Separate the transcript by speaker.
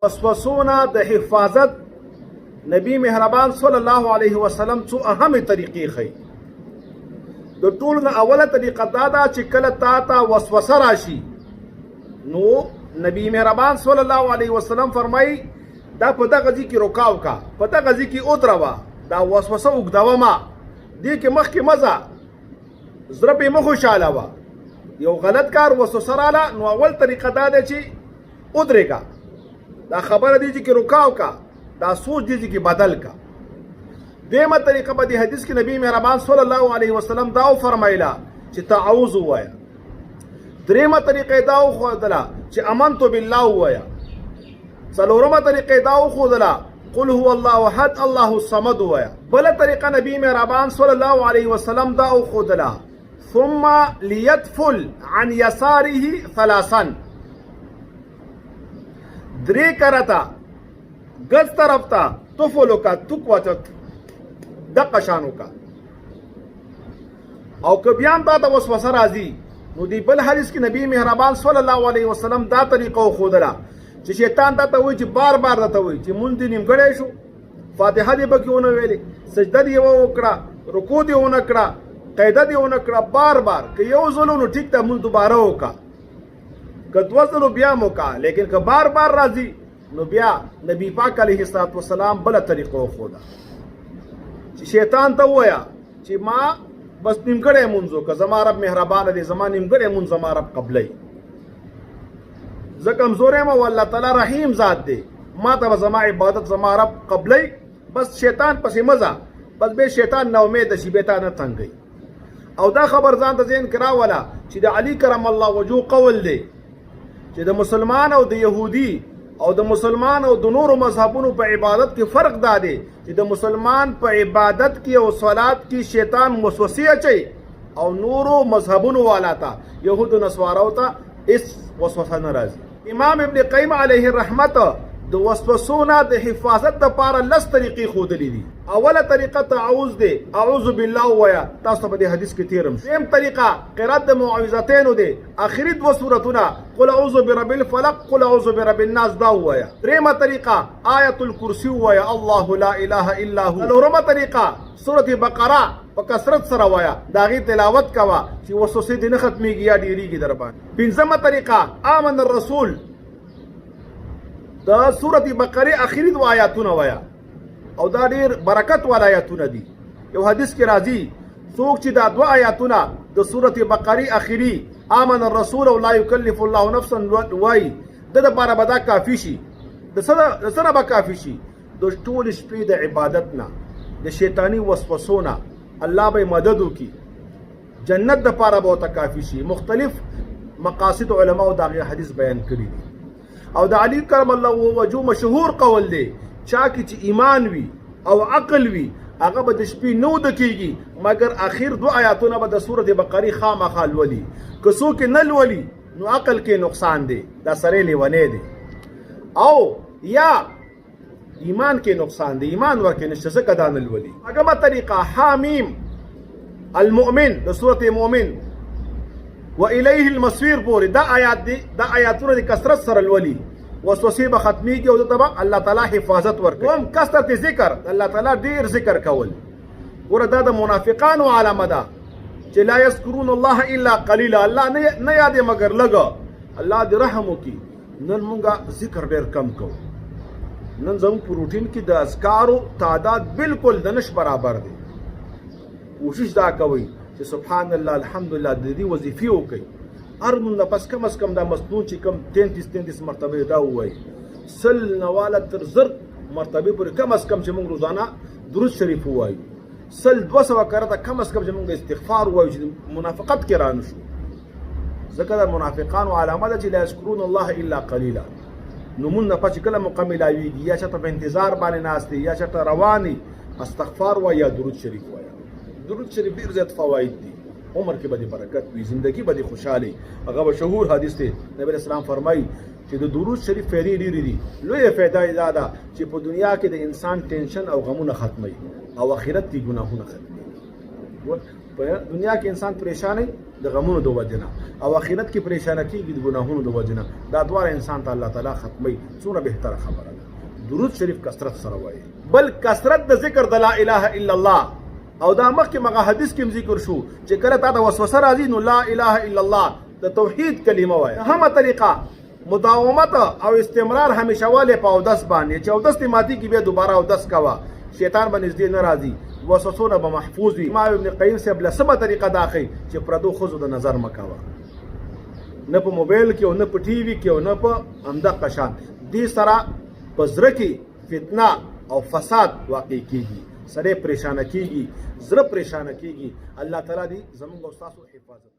Speaker 1: وسوسونه د حفاظت نبی مهربان صلی الله علیه وسلم څو اهمه طریقې خي. د ټول نه اوله طریقه دا ده چې کله تا وسوسه راشي نو نبی مهربان صلی الله علیه وسلم فرمایي دا په دغه ځای کې رکاو کا، په دغه ځای کې ودروه، دا وسوسه وګدوه ما دې کې مخکې مزه زړه پې مه خوشحاله وه، یو غلط کار وسوسه راله نو اول طریقه دا ده چې ودرېږه، دا خبره دې چې رکاو کا، دا سوچ دې چې بدل کا. دیمه طریقه په دې حدیث کې نبی مهربان صلی الله علیه وسلم دا فرمایله چې تعوذ ووایه. دریمه طریقه دا وښودله چې امنت بالله ووایه. څلورمه طریقه دا وښودله قل هو الله احد الله الصمد ووایه. بله طریقه نبی مهربان صلی الله علیه وسلم دا وښودله ثم لیدفل عن یساره ثلاثا. درې کرته ګز طرف ته تفل وکړه، توک واچه دقه شان وکړه. او که بیا هم تا ته وسوسه راځي نو دی بل حدیث کې نبی مهربان صلی الله علیه وسلم دا طریقه وښودله چې شیطان تا ته وایي چې بار بار درته وایي چې مونځ دې نیمګړی شو، فاتحه دې پکې ونه ویلې، سجده دې وکړه، رکوع دې ونه کړه، قاعده دې ونه کړه، بار بار که یو ځل نو ټیک ته مونځ دوباره وکړه، که دوه ځلو بیا هم وکړه، لیکن که بار بار راځي نو بیا نبی پاک علیه الصلاة والسلام بله طریقه وښوده چې شیطان ته ووایه چې ما بس نیمګړی مونځ وکړه، زما رب مهربانه دی، زما نیمګړی مونځ زما رب قبلوي، زه کمزوری یم او الله تعالی رحیم ذات دی، ما ته به زما عبادت زما رب قبلوي. بس شیطان پسې مزه، بس بیا شیطان نا امید شي، بیا تا نه تنګوي. او دا خبر ځان ته ذهن کې راوله چې د علي کرم الله وجهه قول دی چې د مسلمان او د یهودي او د مسلمان او د نورو مذهبونو په عبادت کې فرق دا دی چې د مسلمان په عبادت کې او صلات کې شیطان وسوسې اچي او نورو مذهبونو والا ته یهودو نصاراو ته هیڅ وسوسه نه راځي. امام ابن قیم علیه الرحمت د وسوسو نه د حفاظت دپاره لس طریقې ښودلې دي. اوله طریقه تعوذ دی، اعوذ بالله ووایه، تاسو ته په دې حدیث کې تیرم. دویم طریقه قرات د معوذتینو دی، آخري دوه سورتونه قل اعوذ برب الفلق قل اعوذ برب الناس دا ووایه. دریمه طریقه آیت الکرسی ووایه الله لا اله الا هو. څلورمه طریقه سورة بقره په کثرت سره وایه، د هغې تلاوت کوه چې وسوسې دې نه ختمیږي یا ډېرېږي در باندې. پنځمه طریقه آمن الرسول د سورة بقره آخري دوه آیاتونه وایه او دا ډېر برکت والا آیاتونه دي. یو حدیث کې راځي څوک چې دا دوه آیاتونه د سورة بقره آخري آمن الرسول او لا یکلف الله نفسا وایي د دپاره به دا کافي شي. د څه نه به کافي شي؟ د ټولې شپې د عبادت نه، د شیطاني وسوسو نه الله به مدد وکړي، جنت دپاره به ورته کافي شي. مختلف مقاصد علماو د هغې حدیث بیان کړي دي. او د علي کرم الله وجهه مشهور قول دی چا کې چې ایمان وي او عقل وي هغه به د شپې نه وده کېږي مګر اخر دوه آیاتونه به د سورة بقرې خامخا لولي. که څوک نه لولي نو عقل کې نقصان دی، دا سړی لیونی دی، او یا ایمان کې نقصان دی، ایمان ورکې نشته ځکه دا نه لولي. هغه طریقه حامیم المؤمن د سورة مؤمن و الیه المصیر پورې دا آیات دي، دا آیاتونه د کثرت سره لولي، وسوسې به ختمیږي او دته به الله تعالی حفاظت ورکوي. هم کثرت ذکر، الله تعالی ډېر ذکر کول. ګوره دا د منافقانو علامه ده چې لا یذکرون الله الا قلیلا، الله نه یادې مګر لږه. الله دې رحم وکړي. نن مونږه ذکر ډېر کم کوو، نن زموږ په روټین کې د اذکارو تعداد بالکل د نش برابر دی. کوشش دا کوئ چې سبحان الله الحمدلله د دې وظیفې وکړئ. هر مونږ پس کم از کم دا مسنون چې کم 33 مرتبه دا ووایي، سل نواله تر زر مرتبه پورې کم از کم چې مونږ روزانه درود شریف ووایو، سل 200 کرته کم از کم چې مونږ استغفار ووایو چې منافقت کې را نشو. ځکه د منافقانو علامه ده چې لا یذکرون الله الا قلیلا. نو مونږ نه پس کله موقع میلاویږي یا چېرته په انتظار باندې ناست یا چېرته رواني استغفار وایه یا درود شریف وایه. درود شریف ډېر زیات فواید دي، عمر کې به دې برکت وي، زندگی به دې خوشحالي. هغه مشهور حدیث دی، نبی اسلام فرمایي چې د درود شریف فایدې ډېرې دي. لویه فایده یې دا ده چې په دنیا کې د انسان ټینشن او غمونه ختموي او آخرت کې ګناهونه ختموي. په دنیا کې انسان پریشان د غمونو د وجنه او آخرت کې پریشان کیږي د ګناهونو د وجنه دا دواړه انسان ته الله تعالی ختمي څونه بهتره خبره ده درود شریف کثرت سره وایي بل کثرت د ذکر د لا اله الا الله او دا مخکې مغه حدیث کې ذکر شو چې کله تا ته وسوسه راځي نو لا اله الا الله د توحید کلمه وایي همه طریقه مداومت او استمرار همیشه واله په اودس باندې چې اودس ماتي کې به دوباره اودس کوا شیطان باندې نږدې نه راځي وسوسونه به محفوظ وي ما ابن قیم صاحب له سمه طریقه داخی چې پردو خزو د نظر مکاوه نه په موبایل کې او نه په ټي وي کې او نه په امده قشان دې سره په زړه کې فتنه او فساد واقع کیږي سره پریشان کیږي زړه پریشان کیږي الله تعالی دې زموږ او تاسو حفاظت